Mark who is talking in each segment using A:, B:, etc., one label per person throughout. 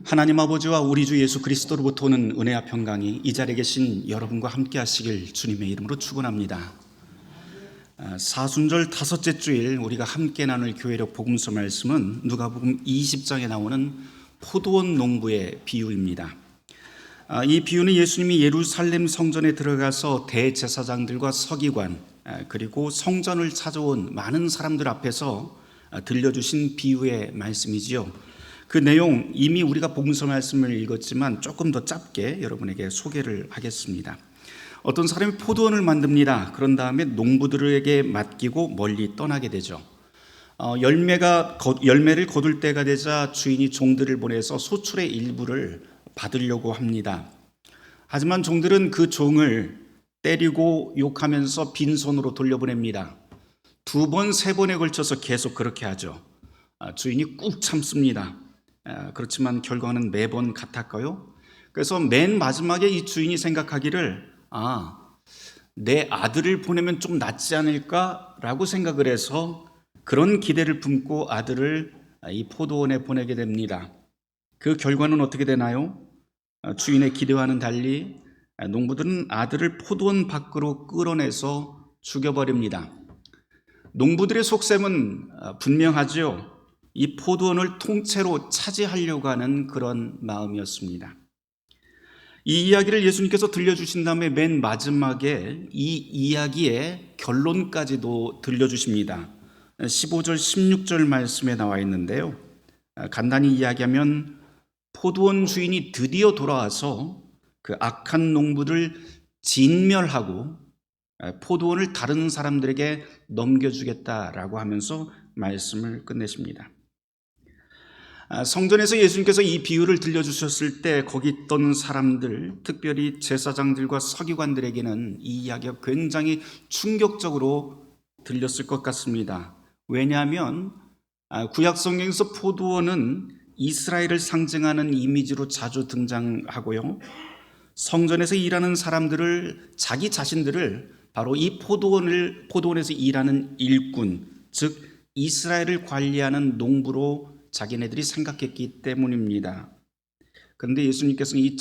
A: 하나님 아버지와 우리 주 예수 그리스도로부터 오는 은혜와 평강이 이 자리에 계신 여러분과 함께 하시길 주님의 이름으로 축원합니다. 사순절 다섯째 주일 우리가 함께 나눌 교회력 복음서 말씀은 누가복음 20장에 나오는 포도원 농부의 비유입니다. 이 비유는 예수님이 예루살렘 성전에 들어가서 대제사장들과 서기관 그리고 성전을 찾아온 많은 사람들 앞에서 들려주신 비유의 말씀이지요. 그 내용 이미 우리가 복음서 말씀을 읽었지만 조금 더 짧게 여러분에게 소개를 하겠습니다. 어떤 사람이 포도원을 만듭니다. 그런 다음에 농부들에게 맡기고 멀리 떠나게 되죠. 열매를 거둘 때가 되자 주인이 종들을 보내서 소출의 일부를 받으려고 합니다. 하지만 종들은 그 종을 때리고 욕하면서 빈손으로 돌려보냅니다. 2번, 3번에 걸쳐서 계속 그렇게 하죠. 주인이 꾹 참습니다. 그렇지만 결과는 매번 같았고요. 그래서 맨 마지막에 이 주인이 생각하기를 내 아들을 보내면 좀 낫지 않을까라고 생각을 해서 그런 기대를 품고 아들을 이 포도원에 보내게 됩니다. 그 결과는 어떻게 되나요? 주인의 기대와는 달리 농부들은 아들을 포도원 밖으로 끌어내서 죽여버립니다. 농부들의 속셈은 분명하죠. 이 포도원을 통째로 차지하려고 하는 그런 마음이었습니다. 이 이야기를 예수님께서 들려주신 다음에 맨 마지막에 이 이야기의 결론까지도 들려주십니다. 15절 16절 말씀에 나와 있는데요. 간단히 이야기하면 포도원 주인이 드디어 돌아와서 그 악한 농부를 진멸하고 포도원을 다른 사람들에게 넘겨주겠다라고 하면서 말씀을 끝내십니다. 성전에서 예수님께서 이 비유를 들려주셨을 때 거기 있던 사람들, 특별히 제사장들과 서기관들에게는 이 이야기가 굉장히 충격적으로 들렸을 것 같습니다. 왜냐하면 구약 성경에서 포도원은 이스라엘을 상징하는 이미지로 자주 등장하고요. 성전에서 일하는 사람들을 자기 자신들을 바로 이 포도원에서 일하는 일꾼, 즉 이스라엘을 관리하는 농부로 자기네들이 생각했기 때문입니다. 그런데 예수님께서는 이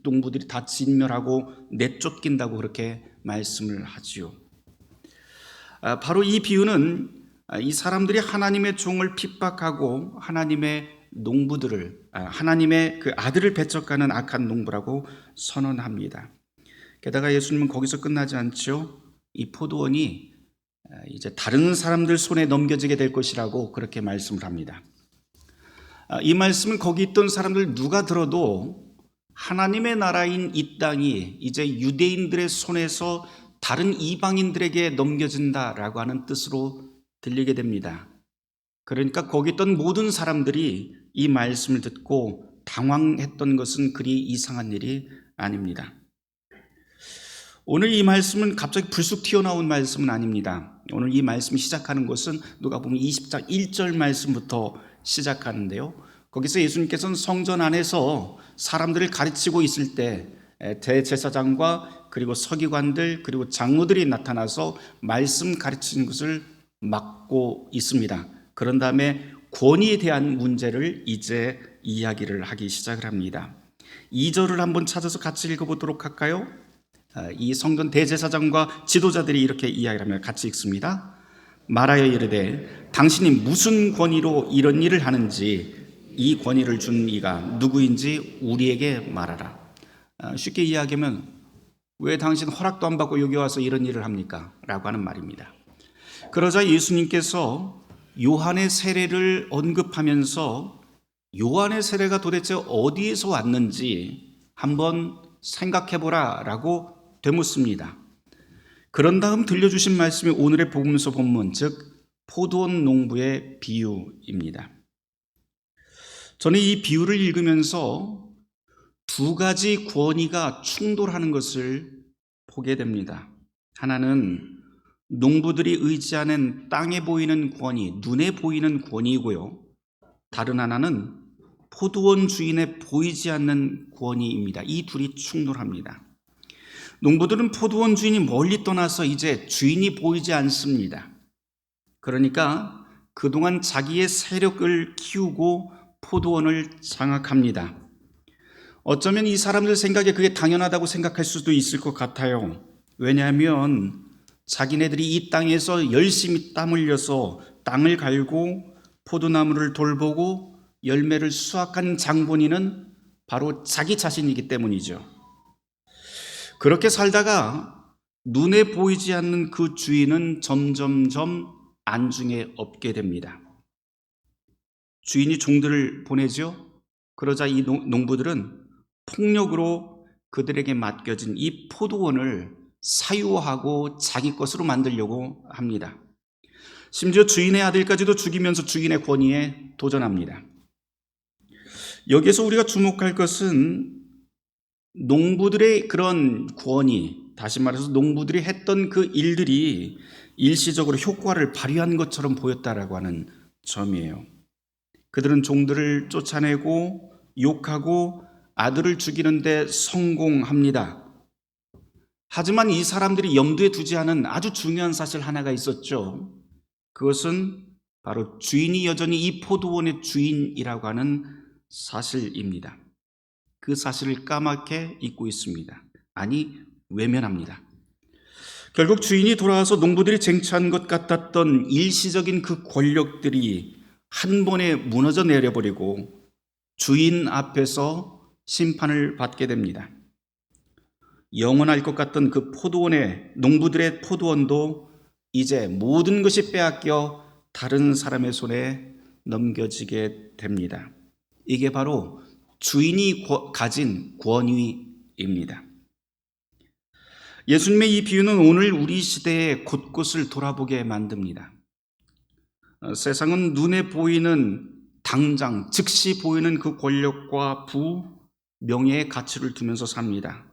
A: 농부들이 다 진멸하고 내쫓긴다고 그렇게 말씀을 하지요. 바로 이 비유는 이 사람들이 하나님의 종을 핍박하고 하나님의 농부들을, 하나님의 그 아들을 배척하는 악한 농부라고 선언합니다. 게다가 예수님은 거기서 끝나지 않죠. 이 포도원이 이제 다른 사람들 손에 넘겨지게 될 것이라고 그렇게 말씀을 합니다. 이 말씀은 거기 있던 사람들 누가 들어도 하나님의 나라인 이 땅이 이제 유대인들의 손에서 다른 이방인들에게 넘겨진다라고 하는 뜻으로 들리게 됩니다. 그러니까 거기 있던 모든 사람들이 이 말씀을 듣고 당황했던 것은 그리 이상한 일이 아닙니다. 오늘 이 말씀은 갑자기 불쑥 튀어나온 말씀은 아닙니다. 오늘 이 말씀이 시작하는 것은 누가복음 20장 1절 말씀부터 시작하는데요. 거기서 예수님께서는 성전 안에서 사람들을 가르치고 있을 때 대제사장과 그리고 서기관들 그리고 장로들이 나타나서 말씀 가르치는 것을 막고 있습니다. 그런 다음에 권위에 대한 문제를 이제 이야기를 하기 시작을 합니다. 2절을 한번 찾아서 같이 읽어보도록 할까요? 이 성전 대제사장과 지도자들이 이렇게 이야기를 하며 같이 읽습니다. 말하여 이르되 당신이 무슨 권위로 이런 일을 하는지 이 권위를 준 이가 누구인지 우리에게 말하라. 쉽게 이야기하면 왜 당신 허락도 안 받고 여기 와서 이런 일을 합니까? 라고 하는 말입니다. 그러자 예수님께서 요한의 세례를 언급하면서 요한의 세례가 도대체 어디에서 왔는지 한번 생각해보라 라고 되묻습니다. 그런 다음 들려주신 말씀이 오늘의 복음서 본문, 즉 포도원 농부의 비유입니다. 저는 이 비유를 읽으면서 두 가지 권위가 충돌하는 것을 보게 됩니다. 하나는 농부들이 의지하는 땅에 보이는 권위, 눈에 보이는 권위이고요. 다른 하나는 포도원 주인의 보이지 않는 권위입니다. 이 둘이 충돌합니다. 농부들은 포도원 주인이 멀리 떠나서 이제 주인이 보이지 않습니다. 그러니까 그동안 자기의 세력을 키우고 포도원을 장악합니다. 어쩌면 이 사람들 생각에 그게 당연하다고 생각할 수도 있을 것 같아요. 왜냐하면 자기네들이 이 땅에서 열심히 땀 흘려서 땅을 갈고 포도나무를 돌보고 열매를 수확한 장본인은 바로 자기 자신이기 때문이죠. 그렇게 살다가 눈에 보이지 않는 그 주인은 점점점 안중에 없게 됩니다. 주인이 종들을 보내죠. 그러자 이 농부들은 폭력으로 그들에게 맡겨진 이 포도원을 사유하고 자기 것으로 만들려고 합니다. 심지어 주인의 아들까지도 죽이면서 주인의 권위에 도전합니다. 여기서 우리가 주목할 것은 농부들의 그런 권위, 다시 말해서 농부들이 했던 그 일들이 일시적으로 효과를 발휘한 것처럼 보였다라고 하는 점이에요. 그들은 종들을 쫓아내고 욕하고 아들을 죽이는데 성공합니다. 하지만 이 사람들이 염두에 두지 않은 아주 중요한 사실 하나가 있었죠. 그것은 바로 주인이 여전히 이 포도원의 주인이라고 하는 사실입니다. 그 사실을 까맣게 잊고 있습니다. 아니, 외면합니다. 결국 주인이 돌아와서 농부들이 쟁취한 것 같았던 일시적인 그 권력들이 한 번에 무너져 내려버리고 주인 앞에서 심판을 받게 됩니다. 영원할 것 같던 그 포도원의 농부들의 포도원도 이제 모든 것이 빼앗겨 다른 사람의 손에 넘겨지게 됩니다. 이게 바로 주인이 가진 권위입니다. 예수님의 이 비유는 오늘 우리 시대의 곳곳을 돌아보게 만듭니다. 세상은 눈에 보이는 당장 즉시 보이는 그 권력과 부, 명예의 가치를 두면서 삽니다.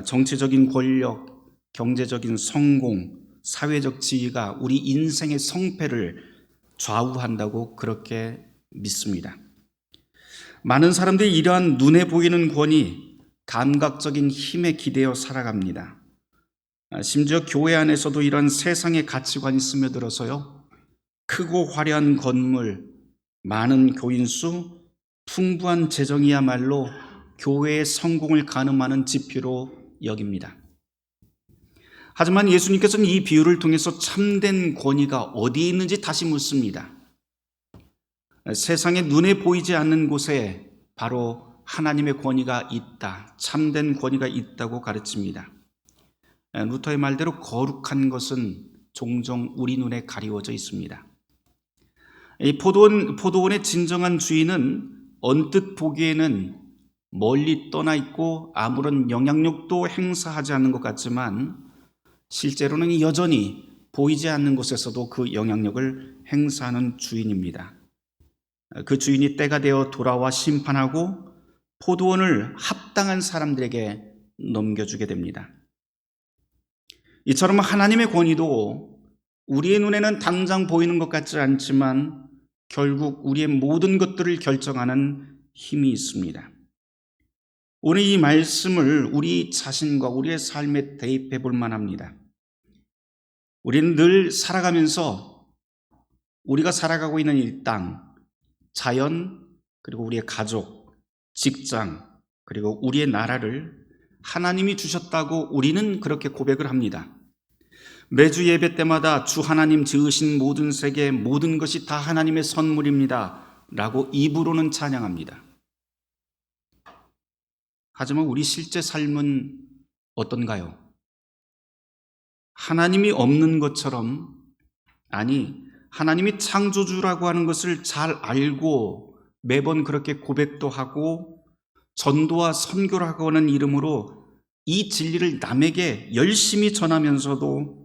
A: 정치적인 권력, 경제적인 성공, 사회적 지위가 우리 인생의 성패를 좌우한다고 그렇게 믿습니다. 많은 사람들이 이러한 눈에 보이는 권위, 감각적인 힘에 기대어 살아갑니다. 심지어 교회 안에서도 이런 세상의 가치관이 스며들어서요, 크고 화려한 건물, 많은 교인 수, 풍부한 재정이야말로 교회의 성공을 가늠하는 지표로 여깁니다. 하지만 예수님께서는 이 비유를 통해서 참된 권위가 어디에 있는지 다시 묻습니다. 세상에 눈에 보이지 않는 곳에 바로 하나님의 권위가 있다, 참된 권위가 있다고 가르칩니다. 루터의 말대로 거룩한 것은 종종 우리 눈에 가리워져 있습니다. 이 포도원의 진정한 주인은 언뜻 보기에는 멀리 떠나 있고 아무런 영향력도 행사하지 않는 것 같지만 실제로는 여전히 보이지 않는 곳에서도 그 영향력을 행사하는 주인입니다. 그 주인이 때가 되어 돌아와 심판하고 포도원을 합당한 사람들에게 넘겨주게 됩니다. 이처럼 하나님의 권위도 우리의 눈에는 당장 보이는 것 같지 않지만 결국 우리의 모든 것들을 결정하는 힘이 있습니다. 오늘 이 말씀을 우리 자신과 우리의 삶에 대입해 볼 만합니다. 우리는 늘 살아가면서 우리가 살아가고 있는 이 땅, 자연, 그리고 우리의 가족, 직장, 그리고 우리의 나라를 하나님이 주셨다고 우리는 그렇게 고백을 합니다. 매주 예배 때마다 주 하나님 지으신 모든 세계 모든 것이 다 하나님의 선물입니다 라고 입으로는 찬양합니다. 하지만 우리 실제 삶은 어떤가요? 하나님이 없는 것처럼, 아니 하나님이 창조주라고 하는 것을 잘 알고 매번 그렇게 고백도 하고 전도와 선교를 하고 하는 이름으로 이 진리를 남에게 열심히 전하면서도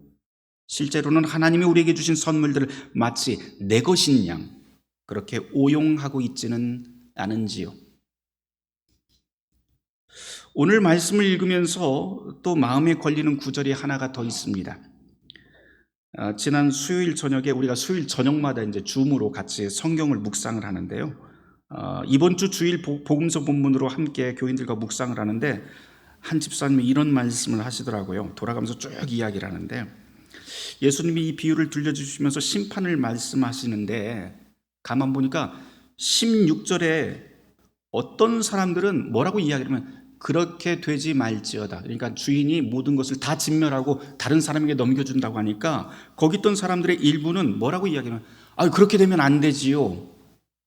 A: 실제로는 하나님이 우리에게 주신 선물들을 마치 내 것인 양 그렇게 오용하고 있지는 않은지요. 오늘 말씀을 읽으면서 또 마음에 걸리는 구절이 하나가 더 있습니다. 지난 수요일 저녁에 우리가 수요일 저녁마다 이제 줌으로 같이 성경을 묵상을 하는데요. 이번 주 주일 복음서 본문으로 함께 교인들과 묵상을 하는데 한 집사님이 이런 말씀을 하시더라고요. 돌아가면서 쭉 이야기를 하는데 예수님이 이 비유를 들려주시면서 심판을 말씀하시는데 가만 보니까 16절에 어떤 사람들은 뭐라고 이야기하면 그렇게 되지 말지어다. 그러니까 주인이 모든 것을 다 진멸하고 다른 사람에게 넘겨준다고 하니까 거기 있던 사람들의 일부는 뭐라고 이야기하면 그렇게 되면 안 되지요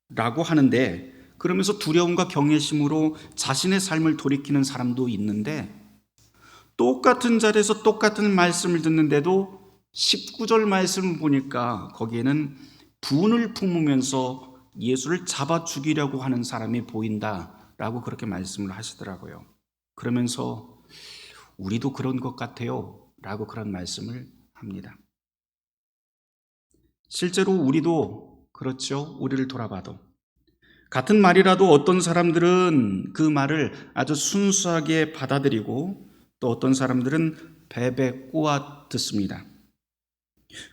A: 라고 하는데, 그러면서 두려움과 경외심으로 자신의 삶을 돌이키는 사람도 있는데, 똑같은 자리에서 똑같은 말씀을 듣는데도 19절 말씀을 보니까 거기에는 분을 품으면서 예수를 잡아 죽이려고 하는 사람이 보인다라고 그렇게 말씀을 하시더라고요. 그러면서 우리도 그런 것 같아요 라고 그런 말씀을 합니다. 실제로 우리도 그렇죠. 우리를 돌아봐도 같은 말이라도 어떤 사람들은 그 말을 아주 순수하게 받아들이고 또 어떤 사람들은 베베 꼬아 듣습니다.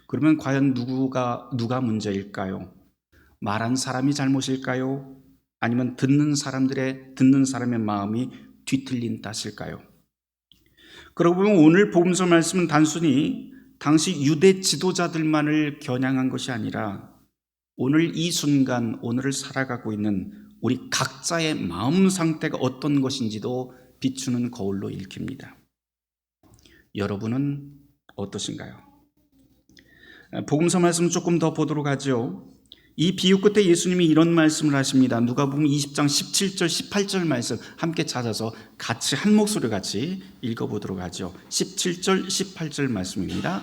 A: 그러면 과연 누가 문제일까요? 말한 사람이 잘못일까요? 아니면 듣는 사람의 마음이 뒤틀린 탓일까요? 그러고 보면 오늘 복음서 말씀은 단순히 당시 유대 지도자들만을 겨냥한 것이 아니라 오늘 이 순간 오늘을 살아가고 있는 우리 각자의 마음 상태가 어떤 것인지도 비추는 거울로 읽힙니다. 여러분은 어떠신가요? 복음서 말씀 조금 더 보도록 하죠. 이 비유 끝에 예수님이 이런 말씀을 하십니다. 누가복음 20장 17절 18절 말씀 함께 찾아서 같이 한 목소리 같이 읽어보도록 하죠. 17절 18절 말씀입니다.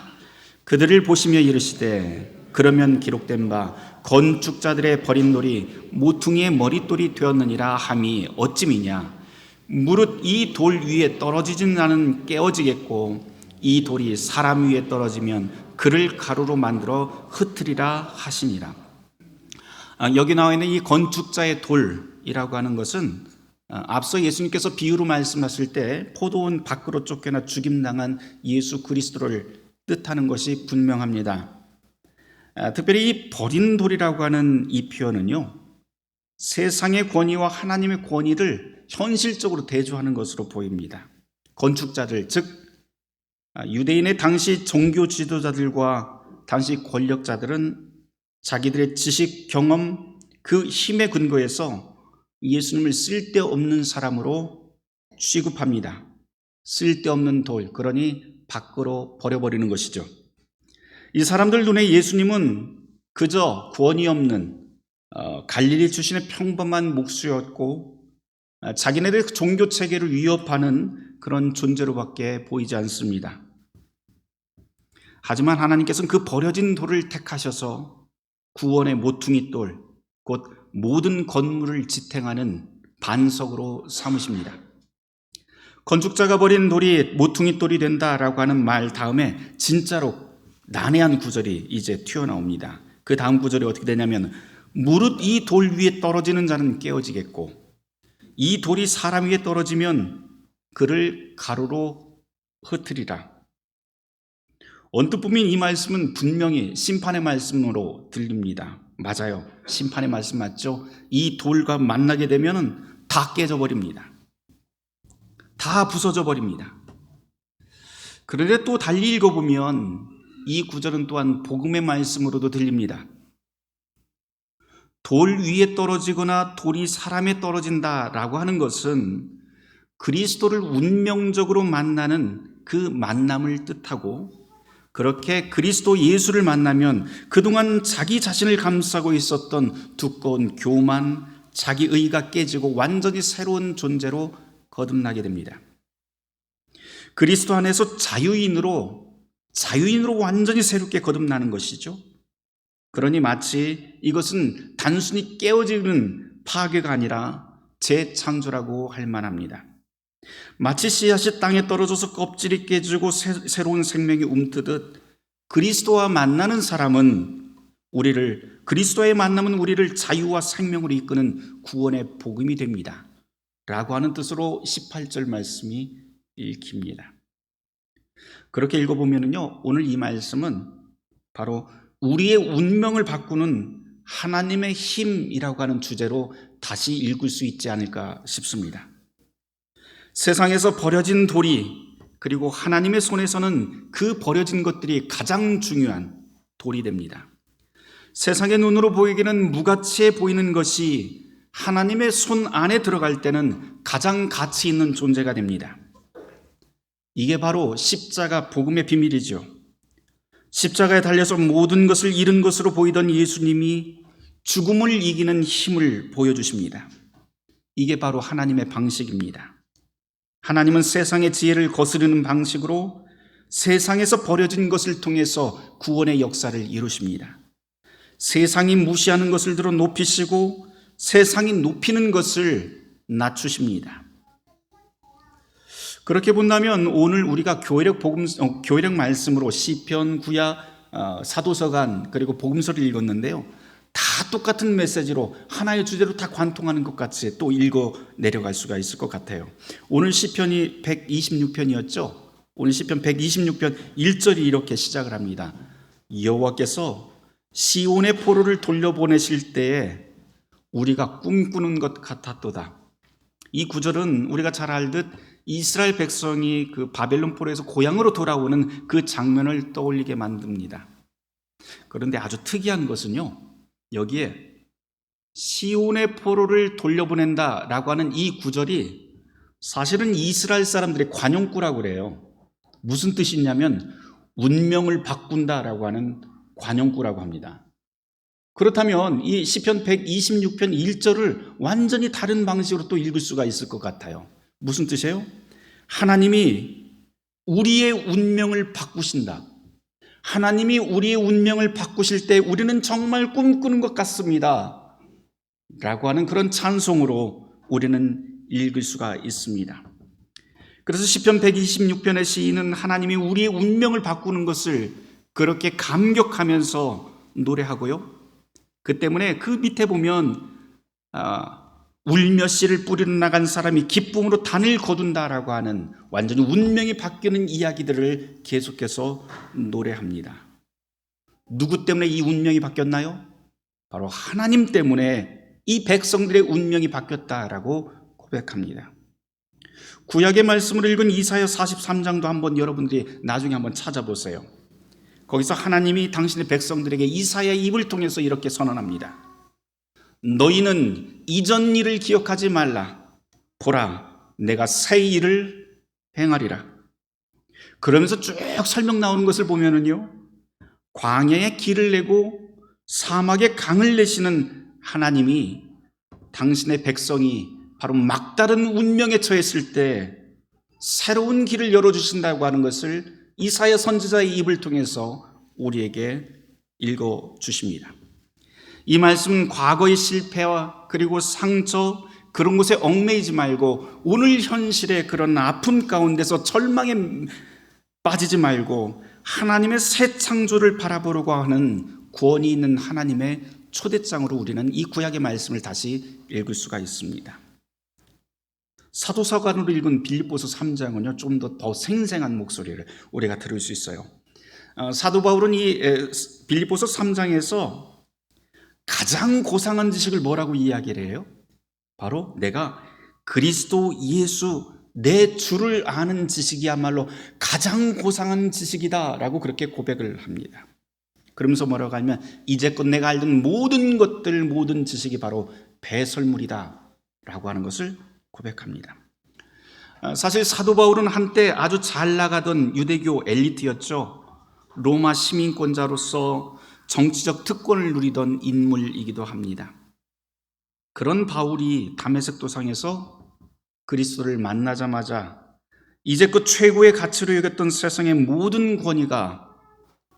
A: 그들을 보시며 이르시되 그러면 기록된 바 건축자들의 버린 돌이 모퉁이의 머릿돌이 되었느니라 함이 어찌미냐. 무릇 이 돌 위에 떨어지진 않은 깨어지겠고 이 돌이 사람 위에 떨어지면 그를 가루로 만들어 흩으리라 하시니라. 여기 나와 있는 이 건축자의 돌이라고 하는 것은 앞서 예수님께서 비유로 말씀하실 때 포도원 밖으로 쫓겨나 죽임당한 예수 그리스도를 뜻하는 것이 분명합니다. 특별히 이 버린 돌이라고 하는 이 표현은요, 세상의 권위와 하나님의 권위를 현실적으로 대조하는 것으로 보입니다. 건축자들, 즉 유대인의 당시 종교 지도자들과 당시 권력자들은 자기들의 지식, 경험, 그 힘에 근거해서 예수님을 쓸데없는 사람으로 취급합니다. 쓸데없는 돌, 그러니 밖으로 버려버리는 것이죠. 이 사람들 눈에 예수님은 그저 권위 없는 갈릴리 출신의 평범한 목수였고 자기네들의 종교 체계를 위협하는 그런 존재로밖에 보이지 않습니다. 하지만 하나님께서는 그 버려진 돌을 택하셔서 구원의 모퉁이 돌, 곧 모든 건물을 지탱하는 반석으로 삼으십니다. 건축자가 버린 돌이 모퉁이 돌이 된다라고 하는 말 다음에 진짜로 난해한 구절이 이제 튀어나옵니다. 그 다음 구절이 어떻게 되냐면 무릇 이 돌 위에 떨어지는 자는 깨어지겠고 이 돌이 사람 위에 떨어지면 그를 가루로 흩으리라. 언뜻 보면 이 말씀은 분명히 심판의 말씀으로 들립니다. 맞아요. 심판의 말씀 맞죠? 이 돌과 만나게 되면 다 깨져버립니다. 다 부서져 버립니다. 그런데 또 달리 읽어보면 이 구절은 또한 복음의 말씀으로도 들립니다. 돌 위에 떨어지거나 돌이 사람에 떨어진다라고 하는 것은 그리스도를 운명적으로 만나는 그 만남을 뜻하고, 그렇게 그리스도 예수를 만나면 그동안 자기 자신을 감싸고 있었던 두꺼운 교만, 자기의가 깨지고 완전히 새로운 존재로 거듭나게 됩니다. 그리스도 안에서 자유인으로 완전히 새롭게 거듭나는 것이죠. 그러니 마치 이것은 단순히 깨어지는 파괴가 아니라 재창조라고 할 만합니다. 마치 씨앗이 땅에 떨어져서 껍질이 깨지고 새로운 생명이 움트듯 그리스도와 만나는 사람은 그리스도의 만남은 우리를 자유와 생명으로 이끄는 구원의 복음이 됩니다. 라고 하는 뜻으로 18절 말씀이 읽힙니다. 그렇게 읽어보면요, 오늘 이 말씀은 바로 우리의 운명을 바꾸는 하나님의 힘이라고 하는 주제로 다시 읽을 수 있지 않을까 싶습니다. 세상에서 버려진 돌이, 그리고 하나님의 손에서는 그 버려진 것들이 가장 중요한 돌이 됩니다. 세상의 눈으로 보이기는 무가치해 보이는 것이 하나님의 손 안에 들어갈 때는 가장 가치 있는 존재가 됩니다. 이게 바로 십자가 복음의 비밀이죠. 십자가에 달려서 모든 것을 잃은 것으로 보이던 예수님이 죽음을 이기는 힘을 보여주십니다. 이게 바로 하나님의 방식입니다. 하나님은 세상의 지혜를 거스르는 방식으로 세상에서 버려진 것을 통해서 구원의 역사를 이루십니다. 세상이 무시하는 것을 들어 높이시고 세상이 높이는 것을 낮추십니다. 그렇게 본다면 오늘 우리가 교회력 말씀으로 시편, 구약, 사도서관 그리고 복음서를 읽었는데요. 다 똑같은 메시지로 하나의 주제로 다 관통하는 것 같이 또 읽어 내려갈 수가 있을 것 같아요. 오늘 시편이 126편이었죠. 오늘 시편 126편 1절이 이렇게 시작을 합니다. 여호와께서 시온의 포로를 돌려보내실 때에 우리가 꿈꾸는 것 같았도다. 이 구절은 우리가 잘 알듯 이스라엘 백성이 그 바벨론 포로에서 고향으로 돌아오는 그 장면을 떠올리게 만듭니다. 그런데 아주 특이한 것은요, 여기에 시온의 포로를 돌려보낸다라고 하는 이 구절이 사실은 이스라엘 사람들의 관용구라고 그래요. 무슨 뜻이 있냐면 운명을 바꾼다라고 하는 관용구라고 합니다. 그렇다면 이 시편 126편 1절을 완전히 다른 방식으로 또 읽을 수가 있을 것 같아요. 무슨 뜻이에요? 하나님이 우리의 운명을 바꾸신다. 하나님이 우리의 운명을 바꾸실 때 우리는 정말 꿈꾸는 것 같습니다. 라고 하는 그런 찬송으로 우리는 읽을 수가 있습니다. 그래서 시편 126편의 시인은 하나님이 우리의 운명을 바꾸는 것을 그렇게 감격하면서 노래하고요. 그 때문에 그 밑에 보면 울며 씨를 뿌리러 나간 사람이 기쁨으로 단을 거둔다라고 하는 완전히 운명이 바뀌는 이야기들을 계속해서 노래합니다. 누구 때문에 이 운명이 바뀌었나요? 바로 하나님 때문에 이 백성들의 운명이 바뀌었다라고 고백합니다. 구약의 말씀을 읽은 이사야 43장도 한번 여러분들이 나중에 한번 찾아보세요. 거기서 하나님이 당신의 백성들에게 이사야의 입을 통해서 이렇게 선언합니다. 너희는 이전 일을 기억하지 말라. 보라, 내가 새 일을 행하리라. 그러면서 쭉 설명 나오는 것을 보면은요, 광야에 길을 내고 사막에 강을 내시는 하나님이 당신의 백성이 바로 막다른 운명에 처했을 때 새로운 길을 열어주신다고 하는 것을 이사야 선지자의 입을 통해서 우리에게 읽어주십니다. 이 말씀은 과거의 실패와 그리고 상처 그런 곳에 얽매이지 말고 오늘 현실의 그런 아픔 가운데서 절망에 빠지지 말고 하나님의 새 창조를 바라보려고 하는 구원이 있는 하나님의 초대장으로 우리는 이 구약의 말씀을 다시 읽을 수가 있습니다. 사도서관으로 읽은 빌립보서 3장은요, 좀 더 생생한 목소리를 우리가 들을 수 있어요. 사도 바울은 이 빌립보서 3장에서 가장 고상한 지식을 뭐라고 이야기를 해요? 바로 내가 그리스도 예수 내 주를 아는 지식이야말로 가장 고상한 지식이다라고 그렇게 고백을 합니다. 그러면서 뭐라고 하냐면 이제껏 내가 알던 모든 것들 모든 지식이 바로 배설물이다 라고 하는 것을 고백합니다. 사실 사도 바울은 한때 아주 잘 나가던 유대교 엘리트였죠. 로마 시민권자로서 정치적 특권을 누리던 인물이기도 합니다. 그런 바울이 다메섹 도상에서 그리스도를 만나자마자 이제껏 최고의 가치로 여겼던 세상의 모든 권위가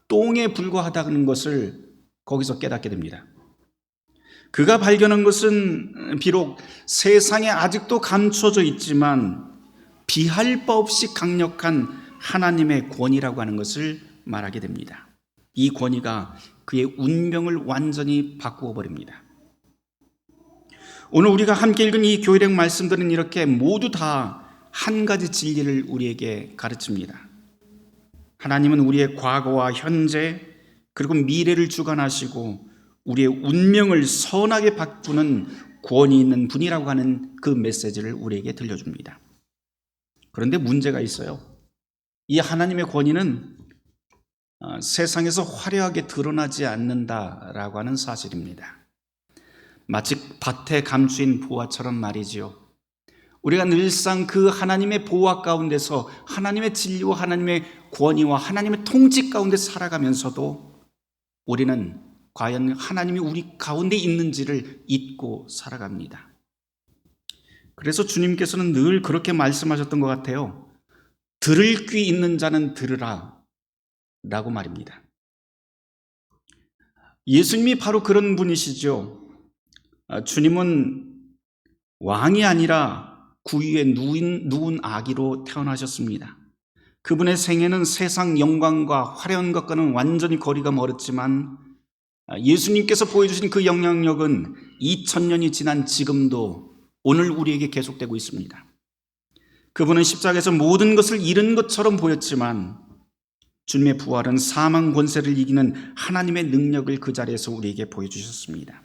A: 똥에 불과하다는 것을 거기서 깨닫게 됩니다. 그가 발견한 것은 비록 세상에 아직도 감춰져 있지만 비할 바 없이 강력한 하나님의 권위라고 하는 것을 말하게 됩니다. 이 권위가 그의 운명을 완전히 바꾸어 버립니다. 오늘 우리가 함께 읽은 이 교회력 말씀들은 이렇게 모두 다 한 가지 진리를 우리에게 가르칩니다. 하나님은 우리의 과거와 현재 그리고 미래를 주관하시고 우리의 운명을 선하게 바꾸는 권위 있는 분이라고 하는 그 메시지를 우리에게 들려줍니다. 그런데 문제가 있어요. 이 하나님의 권위는 세상에서 화려하게 드러나지 않는다라고 하는 사실입니다. 마치 밭에 감추인 보화처럼 말이지요. 우리가 늘상 그 하나님의 보화 가운데서 하나님의 진리와 하나님의 권위와 하나님의 통치 가운데 살아가면서도 우리는 과연 하나님이 우리 가운데 있는지를 잊고 살아갑니다. 그래서 주님께서는 늘 그렇게 말씀하셨던 것 같아요. 들을 귀 있는 자는 들으라 라고 말입니다. 예수님이 바로 그런 분이시죠. 주님은 왕이 아니라 구유에 누운 아기로 태어나셨습니다. 그분의 생애는 세상 영광과 화려한 것과는 완전히 거리가 멀었지만 예수님께서 보여주신 그 영향력은 2000년이 지난 지금도 오늘 우리에게 계속되고 있습니다. 그분은 십자가에서 모든 것을 잃은 것처럼 보였지만 주님의 부활은 사망 권세를 이기는 하나님의 능력을 그 자리에서 우리에게 보여주셨습니다.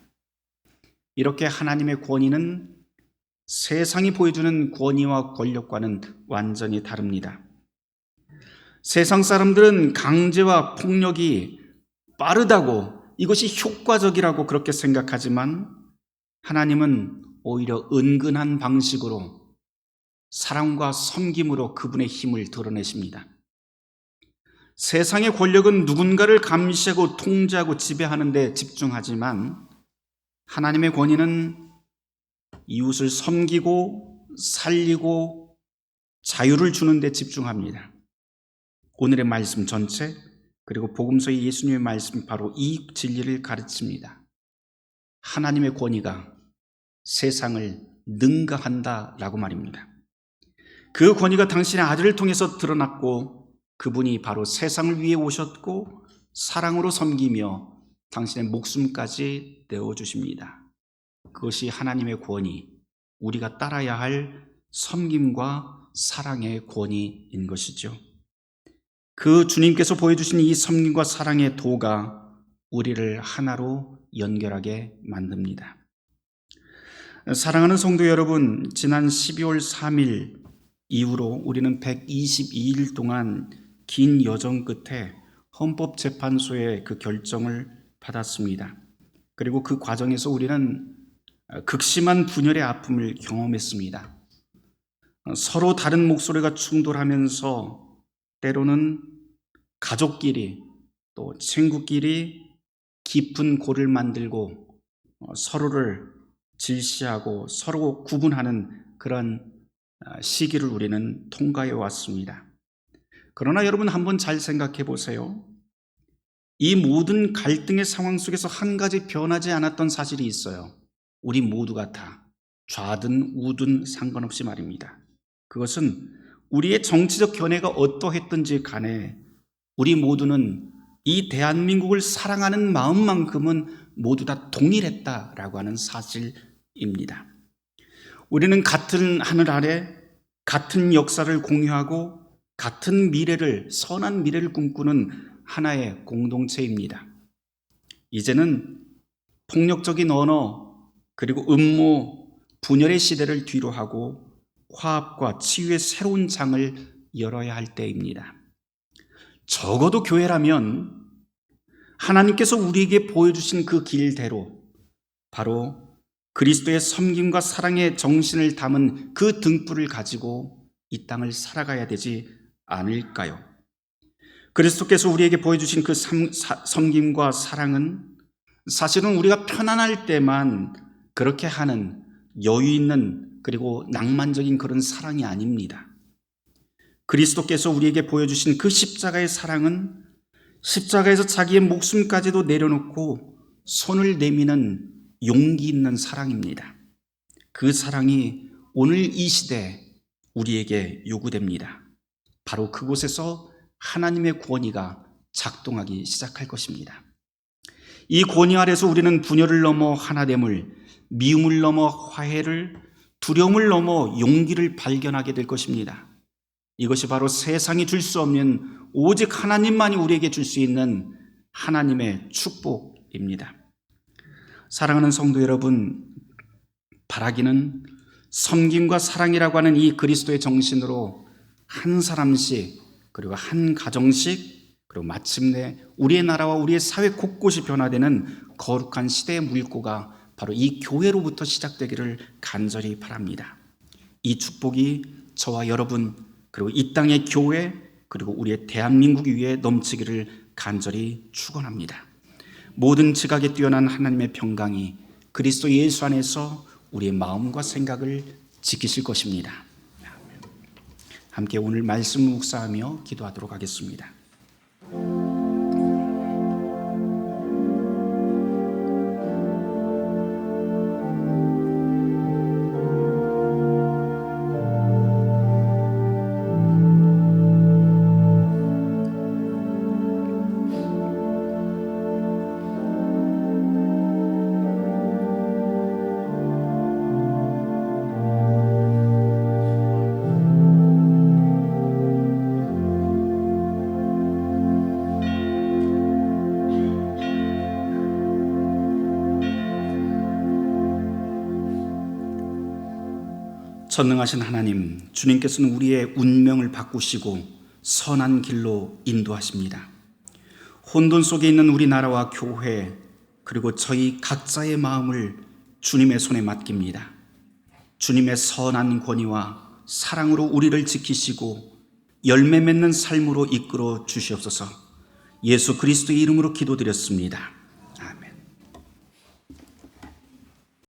A: 이렇게 하나님의 권위는 세상이 보여주는 권위와 권력과는 완전히 다릅니다. 세상 사람들은 강제와 폭력이 빠르다고 이것이 효과적이라고 그렇게 생각하지만 하나님은 오히려 은근한 방식으로 사랑과 섬김으로 그분의 힘을 드러내십니다. 세상의 권력은 누군가를 감시하고 통제하고 지배하는 데 집중하지만 하나님의 권위는 이웃을 섬기고 살리고 자유를 주는 데 집중합니다. 오늘의 말씀 전체 그리고 복음서의 예수님의 말씀이 바로 이 진리를 가르칩니다. 하나님의 권위가 세상을 능가한다라고 말입니다. 그 권위가 당신의 아들을 통해서 드러났고 그분이 바로 세상을 위해 오셨고 사랑으로 섬기며 당신의 목숨까지 내어주십니다. 그것이 하나님의 권위, 우리가 따라야 할 섬김과 사랑의 권위인 것이죠. 그 주님께서 보여주신 이 섬김과 사랑의 도가 우리를 하나로 연결하게 만듭니다. 사랑하는 성도 여러분, 지난 12월 3일 이후로 우리는 122일 동안 긴 여정 끝에 헌법재판소의 그 결정을 받았습니다. 그리고 그 과정에서 우리는 극심한 분열의 아픔을 경험했습니다. 서로 다른 목소리가 충돌하면서 때로는 가족끼리 또 친구끼리 깊은 골을 만들고 서로를 질시하고 서로 구분하는 그런 시기를 우리는 통과해 왔습니다. 그러나 여러분 한번 잘 생각해 보세요. 이 모든 갈등의 상황 속에서 한 가지 변하지 않았던 사실이 있어요. 우리 모두가 다 좌든 우든 상관없이 말입니다. 그것은 우리의 정치적 견해가 어떠했든지 간에 우리 모두는 이 대한민국을 사랑하는 마음만큼은 모두 다 동일했다라고 하는 사실입니다. 우리는 같은 하늘 아래 같은 역사를 공유하고 같은 미래를, 선한 미래를 꿈꾸는 하나의 공동체입니다. 이제는 폭력적인 언어 그리고 음모, 분열의 시대를 뒤로하고 화합과 치유의 새로운 장을 열어야 할 때입니다. 적어도 교회라면 하나님께서 우리에게 보여주신 그 길대로 바로 그리스도의 섬김과 사랑의 정신을 담은 그 등불을 가지고 이 땅을 살아가야 되지 않을까요? 그리스도께서 우리에게 보여주신 그 섬김과 사랑은 사실은 우리가 편안할 때만 그렇게 하는 여유 있는 그리고 낭만적인 그런 사랑이 아닙니다. 그리스도께서 우리에게 보여주신 그 십자가의 사랑은 십자가에서 자기의 목숨까지도 내려놓고 손을 내미는 용기 있는 사랑입니다. 그 사랑이 오늘 이 시대에 우리에게 요구됩니다. 바로 그곳에서 하나님의 권위가 작동하기 시작할 것입니다. 이 권위 아래서 우리는 분열을 넘어 하나됨을, 미움을 넘어 화해를, 두려움을 넘어 용기를 발견하게 될 것입니다. 이것이 바로 세상이 줄 수 없는 오직 하나님만이 우리에게 줄 수 있는 하나님의 축복입니다. 사랑하는 성도 여러분, 바라기는 섬김과 사랑이라고 하는 이 그리스도의 정신으로 한 사람씩 그리고 한 가정씩 그리고 마침내 우리의 나라와 우리의 사회 곳곳이 변화되는 거룩한 시대의 물꼬가 바로 이 교회로부터 시작되기를 간절히 바랍니다. 이 축복이 저와 여러분, 그리고 이 땅의 교회, 그리고 우리의 대한민국 위에 넘치기를 간절히 축원합니다. 모든 지각에 뛰어난 하나님의 평강이 그리스도 예수 안에서 우리의 마음과 생각을 지키실 것입니다. 함께 오늘 말씀 묵상하며 기도하도록 하겠습니다. 전능하신 하나님, 주님께서는 우리의 운명을 바꾸시고 선한 길로 인도하십니다. 혼돈 속에 있는 우리나라와 교회, 그리고 저희 각자의 마음을 주님의 손에 맡깁니다. 주님의 선한 권위와 사랑으로 우리를 지키시고 열매 맺는 삶으로 이끌어 주시옵소서. 예수 그리스도의 이름으로 기도드렸습니다.